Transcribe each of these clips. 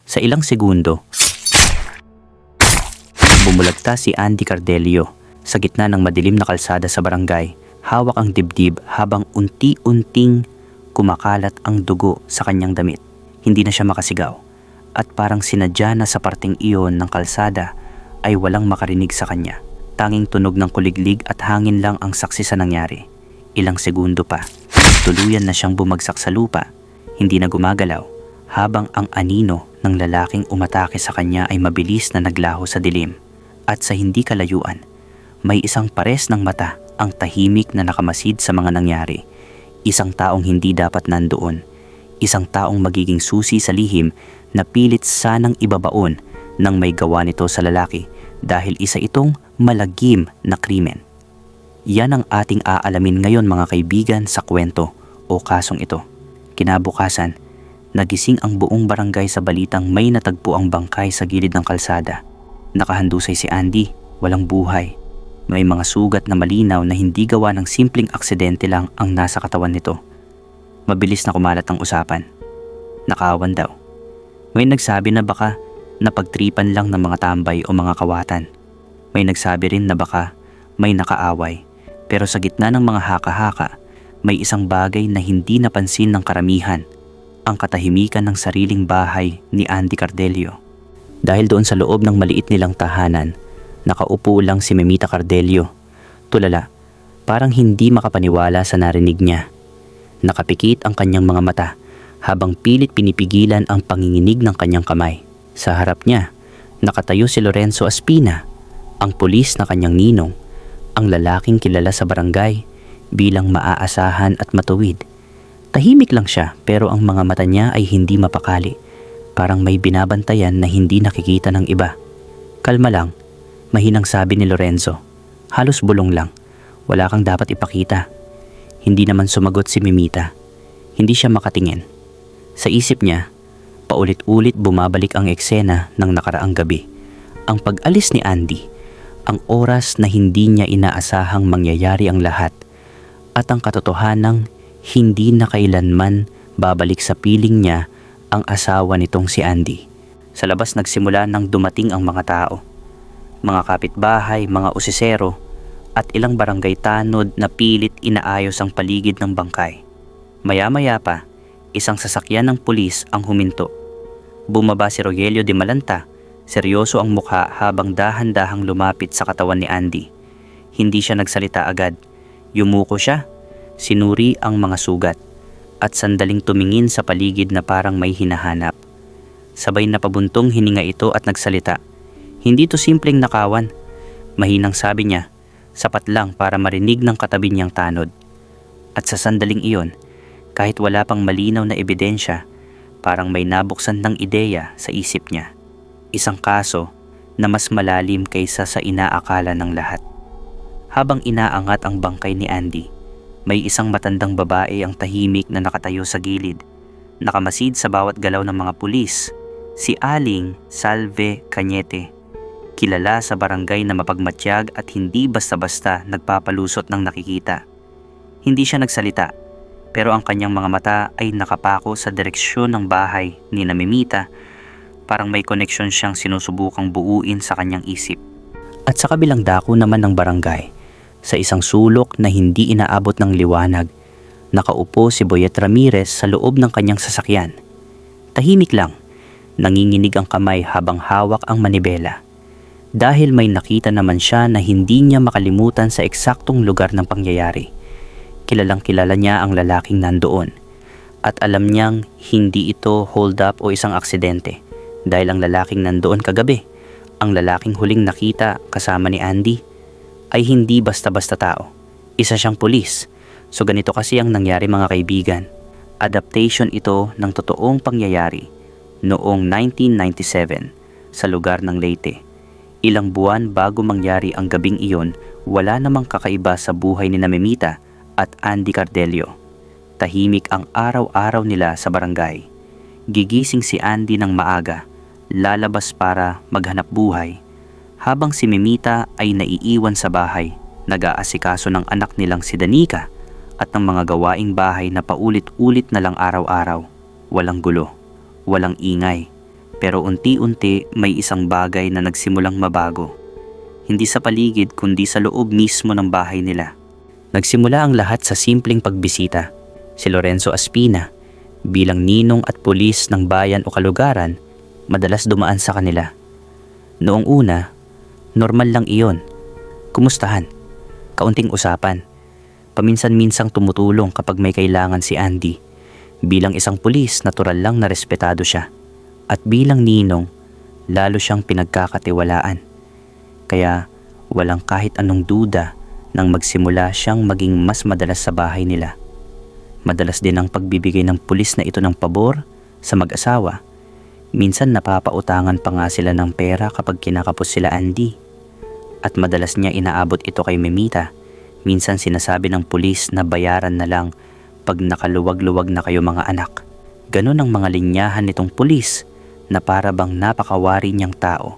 Sa ilang segundo, bumulagta si Andy Cardelio sa gitna ng madilim na kalsada sa barangay. Hawak ang dibdib habang unti-unting kumakalat ang dugo sa kanyang damit. Hindi na siya makasigaw at parang sinadya na sa parteng iyon ng kalsada ay walang makarinig sa kanya. Tanging tunog ng kuliglig at hangin lang ang saksi sa nangyari. Ilang segundo pa, tuluyan na siyang bumagsak sa lupa. Hindi na gumagalaw habang ang anino ng lalaking umatake sa kanya ay mabilis na naglaho sa dilim. At sa hindi kalayuan, may isang pares ng mata ang tahimik na nakamasid sa mga nangyari. Isang taong hindi dapat nandoon. Isang taong magiging susi sa lihim na pilit sanang ibabaon nang may gawa nito sa lalaki dahil isa itong malagim na krimen. Yan ang ating aalamin ngayon mga kaibigan sa kwento o kasong ito. Kinabukasan, nagising ang buong barangay sa balitang may natagpo ang bangkay sa gilid ng kalsada. Nakahandusay si Andy, walang buhay. May mga sugat na malinaw na hindi gawa ng simpleng aksidente lang ang nasa katawan nito. Mabilis na kumalat ang usapan. Nakawan daw. May nagsabi na baka napagtripan lang ng mga tambay o mga kawatan. May nagsabi rin na baka may nakaaway. Pero sa gitna ng mga haka-haka, may isang bagay na hindi napansin ng karamihan. Ang katahimikan ng sariling bahay ni Andy Cardelio. Dahil doon sa loob ng maliit nilang tahanan, nakaupo lang si Memita Cardelio. Tulala, parang hindi makapaniwala sa narinig niya. Nakapikit ang kanyang mga mata habang pilit pinipigilan ang panginginig ng kanyang kamay. Sa harap niya, nakatayo si Lorenzo Aspina, ang pulis na kanyang ninong, ang lalaking kilala sa barangay bilang maaasahan at matuwid. Tahimik lang siya pero ang mga mata niya ay hindi mapakali. Parang may binabantayan na hindi nakikita ng iba. Kalma lang, mahinang sabi ni Lorenzo. Halos bulong lang. Wala kang dapat ipakita. Hindi naman sumagot si Mimita. Hindi siya makatingin. Sa isip niya, paulit-ulit bumabalik ang eksena ng nakaraang gabi. Ang pag-alis ni Andy, ang oras na hindi niya inaasahang mangyayari ang lahat, at ang katotohanang hindi na kailanman babalik sa piling niya ang asawa nitong si Andy. Sa labas nagsimula nang dumating ang mga tao. Mga kapitbahay, mga usisero, at ilang barangay tanod na pilit inaayos ang paligid ng bangkay. Maya-maya pa, isang sasakyan ng pulis ang huminto. Bumaba si Rogelio de Malanta, seryoso ang mukha habang dahan-dahang lumapit sa katawan ni Andy. Hindi siya nagsalita agad. Yumuko siya, sinuri ang mga sugat, at sandaling tumingin sa paligid na parang may hinahanap. Sabay na pabuntong hininga ito at nagsalita. Hindi to simpleng nakawan. Mahinang sabi niya, sapat lang para marinig ng katabi niyang tanod. At sa sandaling iyon, kahit wala pang malinaw na ebidensya, parang may nabuksan ng ideya sa isip niya. Isang kaso na mas malalim kaysa sa inaakala ng lahat. Habang inaangat ang bangkay ni Andy, may isang matandang babae ang tahimik na nakatayo sa gilid. Nakamasid sa bawat galaw ng mga pulis, si Aling Salve Cañete. Kilala sa barangay na mapagmatyag at hindi basta-basta nagpapalusot ng nakikita. Hindi siya nagsalita, pero ang kanyang mga mata ay nakapako sa direksyon ng bahay ni Mimita. Parang may koneksyon siyang sinusubukang buuin sa kanyang isip. At sa kabilang dako naman ng barangay, sa isang sulok na hindi inaabot ng liwanag, nakaupo si Boyet Ramirez sa loob ng kanyang sasakyan. Tahimik lang, nanginginig ang kamay habang hawak ang manibela. Dahil may nakita naman siya na hindi niya makalimutan sa eksaktong lugar ng pangyayari. Kilalang kilala niya ang lalaking nandoon. At alam niyang hindi ito hold up o isang aksidente. Dahil ang lalaking nandoon kagabi, ang lalaking huling nakita kasama ni Andy, ay hindi basta-basta tao. Isa siyang pulis. So ganito kasi ang nangyari mga kaibigan. Adaptation ito ng totoong pangyayari noong 1997 sa lugar ng Leyte. Ilang buwan bago mangyari ang gabing iyon, wala namang kakaiba sa buhay ni Mimita at Andy Cardelio. Tahimik ang araw-araw nila sa barangay. Gigising si Andy ng maaga, lalabas para maghanap buhay, habang si Mimita ay naiiwan sa bahay, nag-aasikaso ng anak nilang si Danica at ng mga gawaing bahay na paulit-ulit na lang araw-araw. Walang gulo, walang ingay, Pero unti-unti may isang bagay na nagsimulang mabago. Hindi sa paligid kundi sa loob mismo ng bahay nila. Nagsimula ang lahat sa simpleng pagbisita. Si Lorenzo Aspina, bilang ninong at pulis ng bayan o kalugaran, madalas dumaan sa kanila. Noong una, normal lang iyon. Kumustahan? Kaunting usapan. Paminsan-minsang tumutulong kapag may kailangan si Andy. Bilang isang pulis, natural lang na respetado siya. At bilang ninong, lalo siyang pinagkakatiwalaan. Kaya walang kahit anong duda nang magsimula siyang maging mas madalas sa bahay nila. Madalas din ang pagbibigay ng pulis na ito ng pabor sa mag-asawa. Minsan napapautangan pa nga sila ng pera kapag kinakapos sila Andy. At madalas niya inaabot ito kay Memita. Minsan sinasabi ng pulis na bayaran na lang pag nakaluwag-luwag na kayo mga anak. Ganon ang mga linyahan nitong pulis na para bang napakawari niyang tao.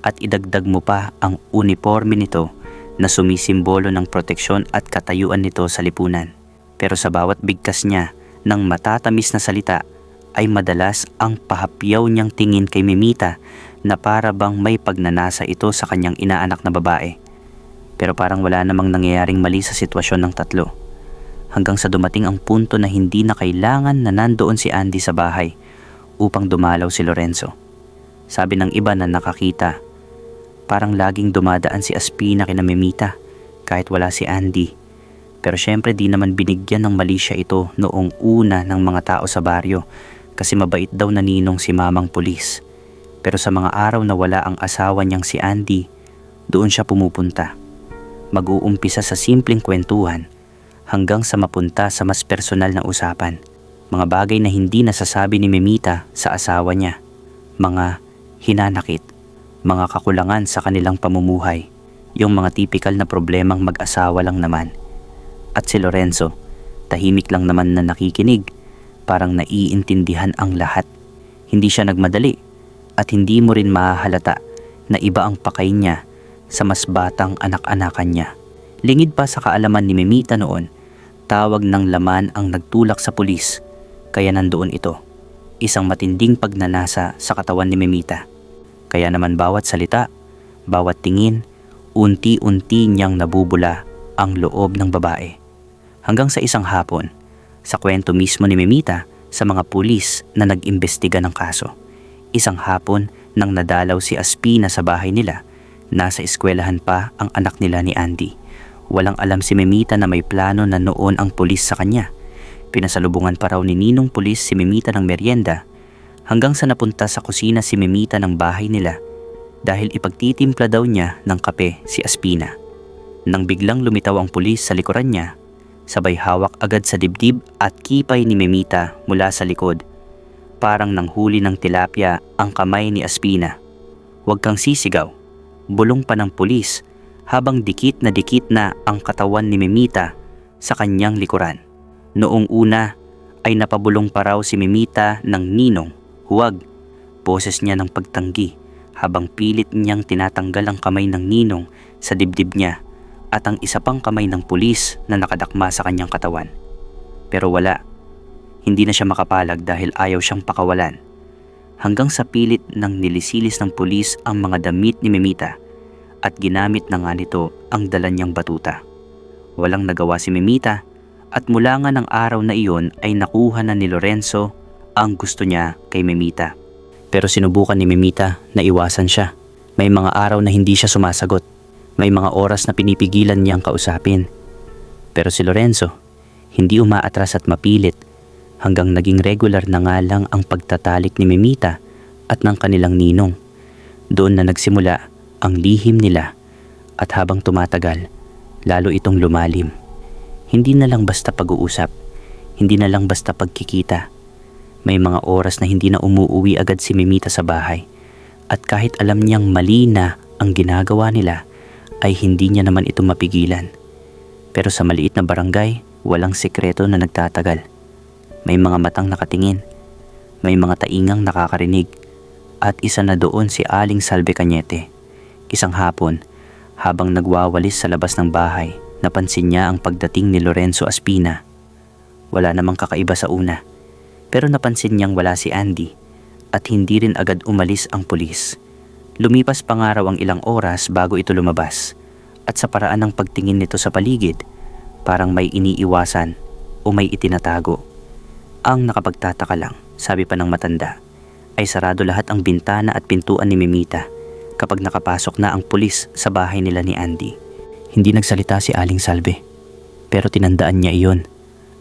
At idagdag mo pa ang uniforme nito na sumisimbolo ng proteksyon at katayuan nito sa lipunan. Pero sa bawat bigkas niya ng matatamis na salita ay madalas ang pahapyaw niyang tingin kay Memita na para bang may pagnanasa ito sa kanyang inaanak na babae. Pero parang wala namang nangyayaring mali sa sitwasyon ng tatlo. Hanggang sa dumating ang punto na hindi na kailangan na nandoon si Andy sa bahay upang dumalaw si Lorenzo. Sabi ng iba na nakakita, parang laging dumadaan si Aspina kina Memita kahit wala si Andy. Pero syempre di naman binigyan ng mali siya ito noong una ng mga tao sa baryo kasi mabait daw na ninong si mamang pulis. Pero sa mga araw na wala ang asawa niyang si Andy, doon siya pumupunta. Mag-uumpisa sa simpleng kwentuhan hanggang sa mapunta sa mas personal na usapan. Mga bagay na hindi nasasabi ni Memita sa asawa niya. Mga hinanakit, mga kakulangan sa kanilang pamumuhay, yung mga tipikal na problemang mag-asawa lang naman. At si Lorenzo, tahimik lang naman na nakikinig, parang naiintindihan ang lahat. Hindi siya nagmadali at hindi mo rin mahahalata na iba ang pakay niya sa mas batang anak-anakan niya. Lingid pa sa kaalaman ni Memita noon, tawag ng laman ang nagtulak sa pulis, kaya nandoon ito, isang matinding pagnanasa sa katawan ni Memita. Kaya naman bawat salita, bawat tingin, unti-unti niyang nabubula ang loob ng babae. Hanggang sa isang hapon, sa kwento mismo ni Memita sa mga pulis na nag-imbestiga ng kaso. Isang hapon nang nadalaw si Aspina sa bahay nila, nasa eskwelahan pa ang anak nila ni Andy. Walang alam si Memita na may plano na noon ang pulis sa kanya. Pinasalubungan pa raw ni ninong pulis si Memita ng merienda hanggang sa napunta sa kusina si Memita ng bahay nila dahil ipagtitimpla daw niya ng kape si Aspina. Nang biglang lumitaw ang pulis sa likuran niya, sabay hawak agad sa dibdib at kipay ni Memita mula sa likod. Parang nanghuli ng tilapia ang kamay ni Aspina. "Huwag kang sisigaw," bulong pa ng pulis habang dikit na ang katawan ni Memita sa kanyang likuran. Noong una ay napabulong pa raw si Memita ng ninong, "Huwag," boses niya ng pagtanggi habang pilit niyang tinatanggal ang kamay ng ninong sa dibdib niya at ang isa pang kamay ng pulis na nakadakma sa kanyang katawan. Pero wala, hindi na siya makapalag dahil ayaw siyang pakawalan. Hanggang sa pilit nang nilisilis ng pulis ang mga damit ni Memita at ginamit na nga nito ang dala niyang batuta. Walang nagawa si Memita at mula nga ng araw na iyon ay nakuha na ni Lorenzo ang gusto niya kay Memita. Pero sinubukan ni Memita na iwasan siya. May mga araw na hindi siya sumasagot. May mga oras na pinipigilan niyang kausapin. Pero si Lorenzo, hindi umaatras at mapilit hanggang naging regular na nga lang ang pagtatalik ni Memita at ng kanilang ninong. Doon na nagsimula ang lihim nila at habang tumatagal, lalo itong lumalim. Hindi na lang basta pag-uusap, hindi na lang basta pagkikita. May mga oras na hindi na umuuwi agad si Memita sa bahay at kahit alam niyang mali na ang ginagawa nila, ay hindi niya naman ito mapigilan. Pero sa maliit na barangay, walang sekreto na nagtatagal. May mga matang nakatingin, may mga taingang nakakarinig, at isa na doon si Aling Salve Cañete. Isang hapon, habang nagwawalis sa labas ng bahay, napansin niya ang pagdating ni Lorenzo Aspina. Wala namang kakaiba sa una, pero napansin niyang wala si Andy at hindi rin agad umalis ang pulis. Lumipas pa nga raw ang ilang oras bago ito lumabas at sa paraan ng pagtingin nito sa paligid, parang may iniiwasan o may itinatago. Ang nakapagtataka lang, sabi pa ng matanda, ay sarado lahat ang bintana at pintuan ni Mimita kapag nakapasok na ang pulis sa bahay nila ni Andy. Hindi nagsalita si Aling Salve, pero tinandaan niya iyon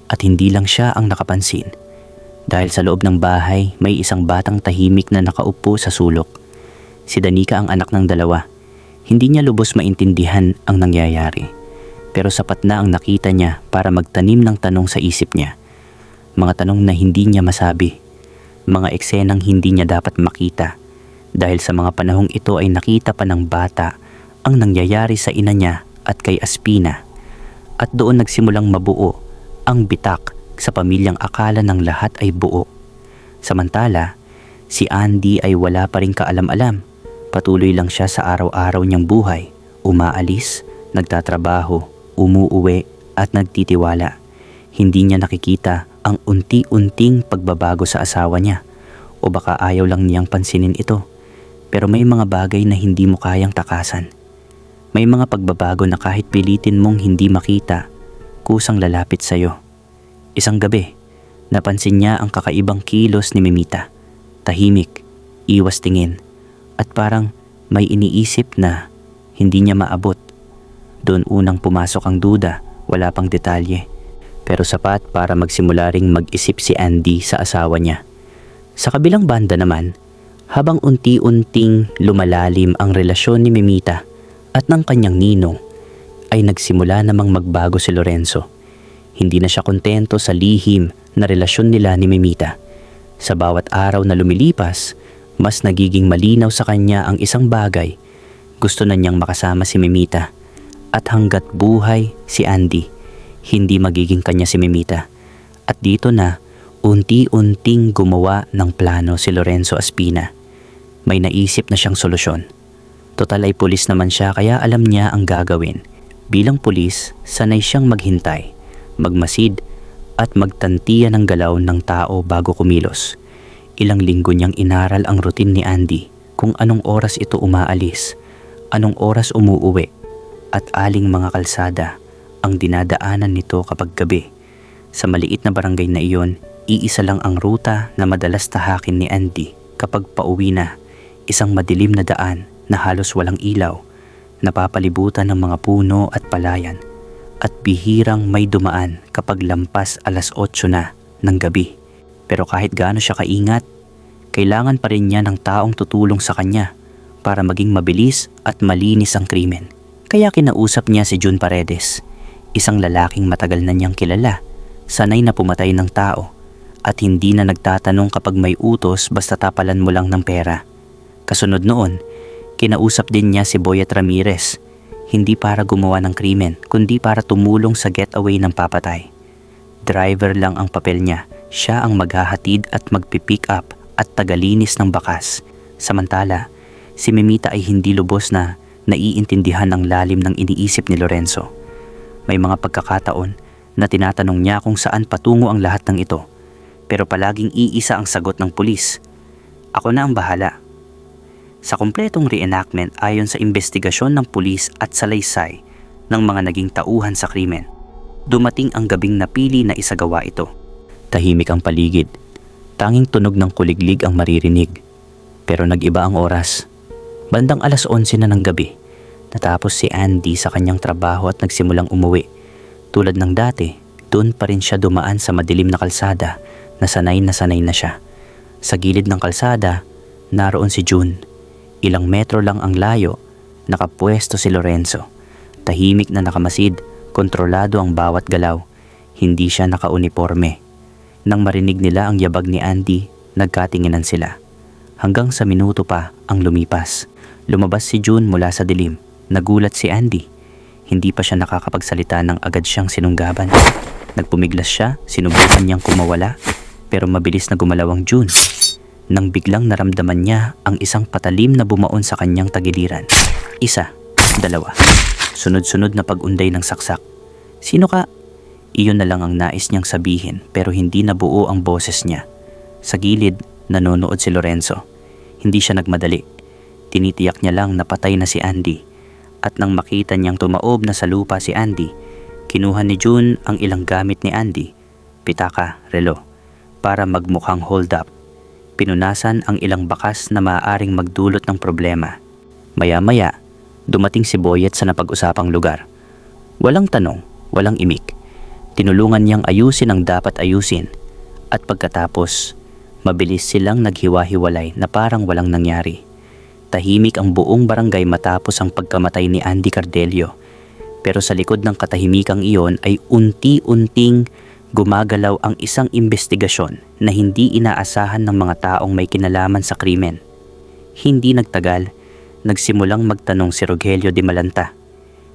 at hindi lang siya ang nakapansin. Dahil sa loob ng bahay may isang batang tahimik na nakaupo sa sulok. Si Danica ang anak ng dalawa. Hindi niya lubos maintindihan ang nangyayari, pero sapat na ang nakita niya para magtanim ng tanong sa isip niya. Mga tanong na hindi niya masabi, mga eksenang hindi niya dapat makita dahil sa mga panahong ito ay nakita pa ng bata ang nangyayari sa ina niya at kay Aspina. At doon nagsimulang mabuo ang bitak sa pamilyang akala ng lahat ay buo. Samantala, si Andy ay wala pa ring kaalam-alam. Patuloy lang siya sa araw-araw niyang buhay, umaalis, nagtatrabaho, umuuwi at nagtitiwala. Hindi niya nakikita ang unti-unting pagbabago sa asawa niya o baka ayaw lang niyang pansinin ito. Pero may mga bagay na hindi mo kayang takasan. May mga pagbabago na kahit pilitin mong hindi makita, kusang lalapit sa'yo. Isang gabi, napansin niya ang kakaibang kilos ni Mimita. Tahimik, iwas tingin, at parang may iniisip na hindi niya maabot. Doon unang pumasok ang duda, wala pang detalye. Pero sapat para magsimula ring mag-isip si Andy sa asawa niya. Sa kabilang banda naman, habang unti-unting lumalalim ang relasyon ni Mimita at ng kanyang ninong, ay nagsimula namang magbago si Lorenzo. Hindi na siya kontento sa lihim na relasyon nila ni Mimita. Sa bawat araw na lumilipas, mas nagiging malinaw sa kanya ang isang bagay. Gusto na niyang makasama si Mimita. At hanggat buhay si Andy, hindi magiging kanya si Mimita. At dito na, unti-unting gumawa ng plano si Lorenzo Aspina. May naisip na siyang solusyon. Total ay pulis naman siya kaya alam niya ang gagawin. Bilang pulis, sanay siyang maghintay, magmasid at magtantiya ng galaw ng tao bago kumilos. Ilang linggo niyang inaral ang routine ni Andy kung anong oras ito umaalis, anong oras umuuwi, at aling mga kalsada ang dinadaanan nito kapag gabi. Sa maliit na barangay na iyon, iisa lang ang ruta na madalas tahakin ni Andy kapag pauwi na, isang madilim na daan na halos walang ilaw, napapalibutan ng mga puno at palayan, at bihirang may dumaan kapag lampas alas 8 na ng gabi. Pero kahit gaano siya kaingat, kailangan pa rin niya ng taong tutulong sa kanya para maging mabilis at malinis ang krimen. Kaya kinausap niya si June Paredes, isang lalaking matagal na niyang kilala, sanay na pumatay ng tao, at hindi na nagtatanong kapag may utos basta tapalan mo lang ng pera. Kasunod noon, kinausap din niya si Boyet Ramirez, hindi para gumawa ng krimen, kundi para tumulong sa getaway ng papatay. Driver lang ang papel niya, siya ang maghahatid at magpipick up at tagalinis ng bakas. Samantala, si Mimita ay hindi lubos na naiintindihan ang lalim ng iniisip ni Lorenzo. May mga pagkakataon na tinatanong niya kung saan patungo ang lahat ng ito, pero palaging iisa ang sagot ng pulis. Ako na ang bahala. Sa kumpletong reenactment ayon sa investigasyon ng pulis at salaysay ng mga naging tauhan sa krimen, dumating ang gabing napili na isagawa ito. Tahimik ang paligid. Tanging tunog ng kuliglig ang maririnig. Pero nag-iba ang oras. Bandang alas 11 na ng gabi, natapos si Andy sa kanyang trabaho at nagsimulang umuwi. Tulad ng dati, doon pa rin siya dumaan sa madilim na kalsada na sanay na siya. Sa gilid ng kalsada, naroon si June. Ilang metro lang ang layo, nakapwesto si Lorenzo. Tahimik na nakamasid, kontrolado ang bawat galaw. Hindi siya nakauniforme. Nang marinig nila ang yabag ni Andy, nagkatinginan sila. Hanggang sa minuto pa ang lumipas. Lumabas si June mula sa dilim. Nagulat si Andy. Hindi pa siya nakakapagsalita nang agad siyang sinunggaban. Nagpumiglas siya, sinubukan niyang kumawala, pero mabilis na gumalaw ang June. Nang biglang naramdaman niya ang isang patalim na bumaon sa kanyang tagiliran. Isa, dalawa. Sunod-sunod na pag-unday ng saksak. Sino ka? Iyon na lang ang nais niyang sabihin pero hindi nabuo ang boses niya. Sa gilid, Nanonood si Lorenzo. Hindi siya nagmadali. Tinitiyak niya lang na patay na si Andy. At nang makita niyang tumaob na sa lupa si Andy, kinuha ni June ang ilang gamit ni Andy, pitaka, relo, para magmukhang hold up. Pinunasan ang ilang bakas na maaaring magdulot ng problema. Maya-maya, dumating si Boyet sa napag-usapang lugar. Walang tanong, walang imik. Tinulungan niyang ayusin ang dapat ayusin. At pagkatapos, mabilis silang naghiwa-hiwalay na parang walang nangyari. Tahimik ang buong barangay matapos ang pagkamatay ni Andy Cardelio. Pero sa likod ng katahimikang iyon ay unti-unting gumagalaw ang isang investigasyon na hindi inaasahan ng mga taong may kinalaman sa krimen. Hindi nagtagal, nagsimulang magtanong si Rogelio de Malanta.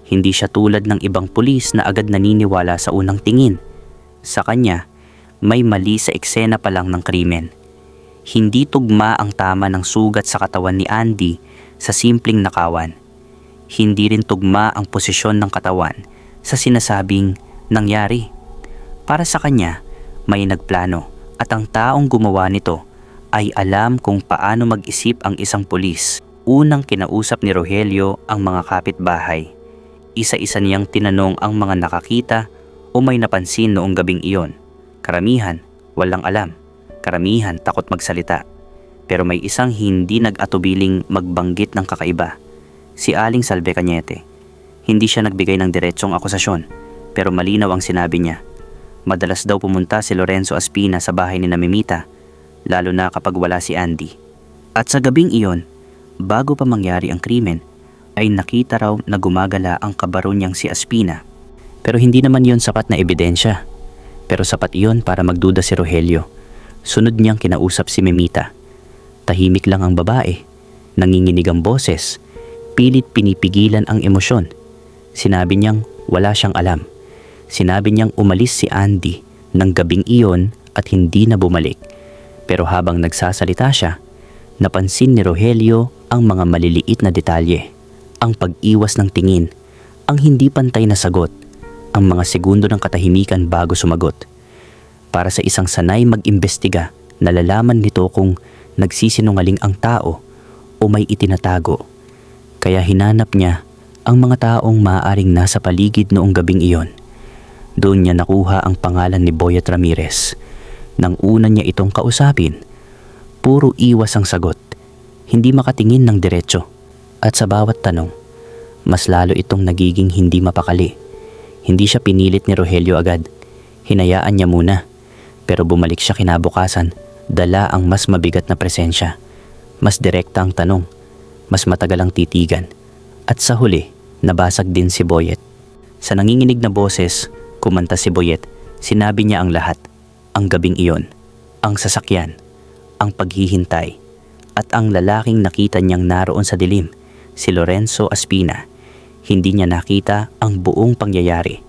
Hindi siya tulad ng ibang pulis na agad naniniwala sa unang tingin. Sa kanya, may mali sa eksena pa lang ng krimen. Hindi tugma ang tama ng sugat sa katawan ni Andy sa simpleng nakawan. Hindi rin tugma ang posisyon ng katawan sa sinasabing nangyari. Para sa kanya, may nagplano at ang taong gumawa nito ay alam kung paano mag-isip ang isang pulis. Unang kinausap ni Rogelio ang mga kapitbahay. Isa-isa niyang tinanong ang mga nakakita o may napansin noong gabing iyon. Karamihan, walang alam. Karamihan, takot magsalita. Pero may isang hindi nag-atubiling magbanggit ng kakaiba. Si Aling Salve Cañete. Hindi siya nagbigay ng diretsong akusasyon, pero malinaw ang sinabi niya. Madalas daw pumunta si Lorenzo Aspina sa bahay ni Mimita, lalo na kapag wala si Andy. At sa gabing iyon, bago pa mangyari ang krimen, ay nakita raw na gumagala ang kabaro niyang si Aspina. Pero hindi naman yon sapat na ebidensya. Pero sapat iyon para magduda si Rogelio. Sunod niyang kinausap si Mimita. Tahimik lang ang babae, nanginginig ang boses, pilit pinipigilan ang emosyon. Sinabi niyang wala siyang alam. Sinabi niyang umalis si Andy ng gabing iyon at hindi na bumalik. Pero habang nagsasalita siya, napansin ni Rogelio ang mga maliliit na detalye. Ang pag-iwas ng tingin, ang hindi pantay na sagot, ang mga segundo ng katahimikan bago sumagot. Para sa isang sanay mag-imbestiga, nalalaman nito kung nagsisinungaling ang tao o may itinatago. Kaya hinanap niya ang mga taong maaaring nasa paligid noong gabing iyon. Doon niya nakuha ang pangalan ni Boyet Ramirez. Nang una niya itong kausapin, puro iwas ang sagot, hindi makatingin ng diretso. At sa bawat tanong, mas lalo itong nagiging hindi mapakali. Hindi siya pinilit ni Rogelio agad. Hinayaan niya muna. Pero bumalik siya kinabukasan, dala ang mas mabigat na presensya. Mas direkta ang tanong, mas matagal ang titigan. At sa huli, nabasag din si Boyet. Sa nanginginig na boses, kumanta si Boyet. Sinabi niya ang lahat. Ang gabing iyon, ang sasakyan, ang paghihintay, at ang lalaking nakita niyang naroon sa dilim, si Lorenzo Aspina. Hindi niya nakita ang buong pangyayari,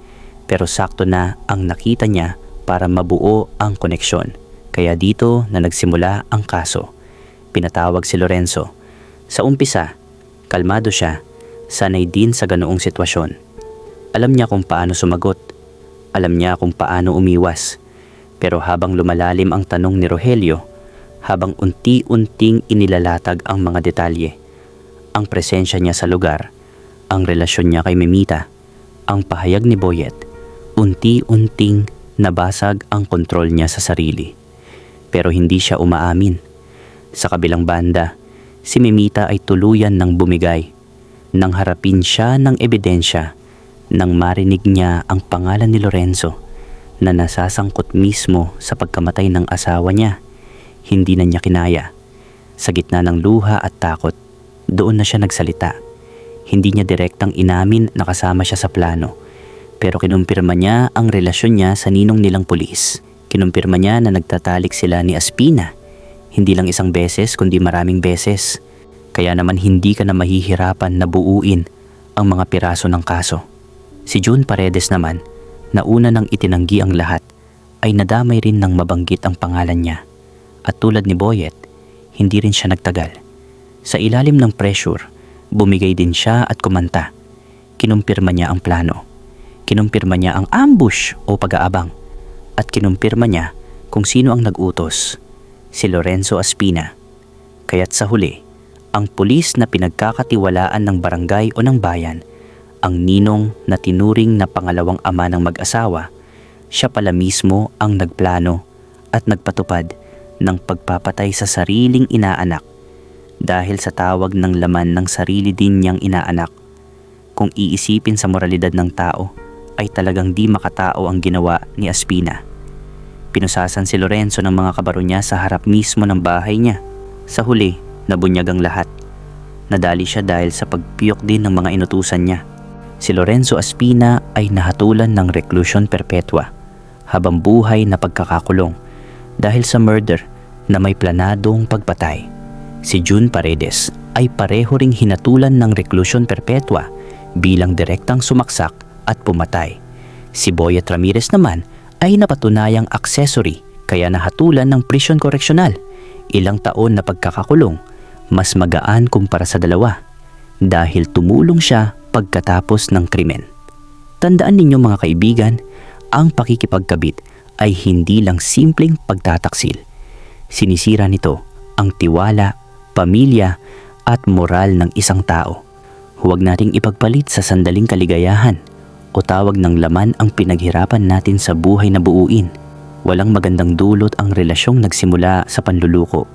pero sakto na ang nakita niya para mabuo ang koneksyon. Kaya dito na nagsimula ang kaso. Pinatawag si Lorenzo. Sa umpisa, kalmado siya, sanay din sa ganoong sitwasyon. Alam niya kung paano sumagot. Alam niya kung paano umiwas. Pero habang lumalalim ang tanong ni Rogelio, habang unti-unting inilalatag ang mga detalye, ang presensya niya sa lugar, ang relasyon niya kay Mimita, ang pahayag ni Boyet, unti-unting nabasag ang kontrol niya sa sarili. Pero hindi siya umaamin. Sa kabilang banda, si Mimita ay tuluyan ng bumigay. Nang harapin siya ng ebidensya, nang marinig niya ang pangalan ni Lorenzo na nasasangkot mismo sa pagkamatay ng asawa niya, hindi na niya kinaya. Sa gitna ng luha at takot, doon na siya nagsalita. Hindi niya direktang inamin na kasama siya sa plano, pero kinumpirma niya ang relasyon niya sa ninong nilang pulis. Kinumpirma niya na nagtatalik sila ni Aspina, hindi lang isang beses kundi maraming beses. Kaya naman hindi ka na mahihirapan na buuin ang mga piraso ng kaso. Si June Paredes naman, na una nang itinanggi ang lahat, ay nadamay rin ng mabanggit ang pangalan niya. At tulad ni Boyet, hindi rin siya nagtagal. Sa ilalim ng pressure, bumigay din siya at kumanta. Kinumpirma niya ang plano. Kinumpirma niya ang ambush o pag-aabang. At kinumpirma niya kung sino ang nag-utos. si Lorenzo Aspina. Kaya't sa huli, ang pulis na pinagkakatiwalaan ng barangay o ng bayan, ang ninong na tinuring na pangalawang ama ng mag-asawa, siya pala mismo ang nagplano at nagpatupad ng pagpapatay sa sariling inaanak dahil sa tawag ng laman ng sarili din niyang inaanak. Kung iisipin sa moralidad ng tao, ay talagang di makatao ang ginawa ni Aspina. Pinusasan si Lorenzo ng mga kabaro niya sa harap mismo ng bahay niya. Sa huli, nabunyag ang lahat. Nadali siya dahil sa pagpiyok din ng mga inutusan niya. Si Lorenzo Aspina ay nahatulan ng reclusion perpetua, habang buhay na pagkakakulong dahil sa murder na may planadong pagpatay. Si June Paredes ay pareho ring hinatulan ng reclusion perpetua bilang direktang sumaksak at pumatay. Si Boyet Ramirez naman ay napatunayang accessory kaya nahatulan ng prison correctional. Ilang taon na pagkakakulong, mas magaan kumpara sa dalawa dahil tumulong siya pagkatapos ng krimen. Tandaan ninyo mga kaibigan, ang pakikipagkabit ay hindi lang simpleng pagtataksil. Sinisira nito ang tiwala, pamilya at moral ng isang tao. Huwag nating ipagpalit sa sandaling kaligayahan o tawag ng laman ang pinaghirapan natin sa buhay na buuin. Walang magandang dulot ang relasyong nagsimula sa panluluko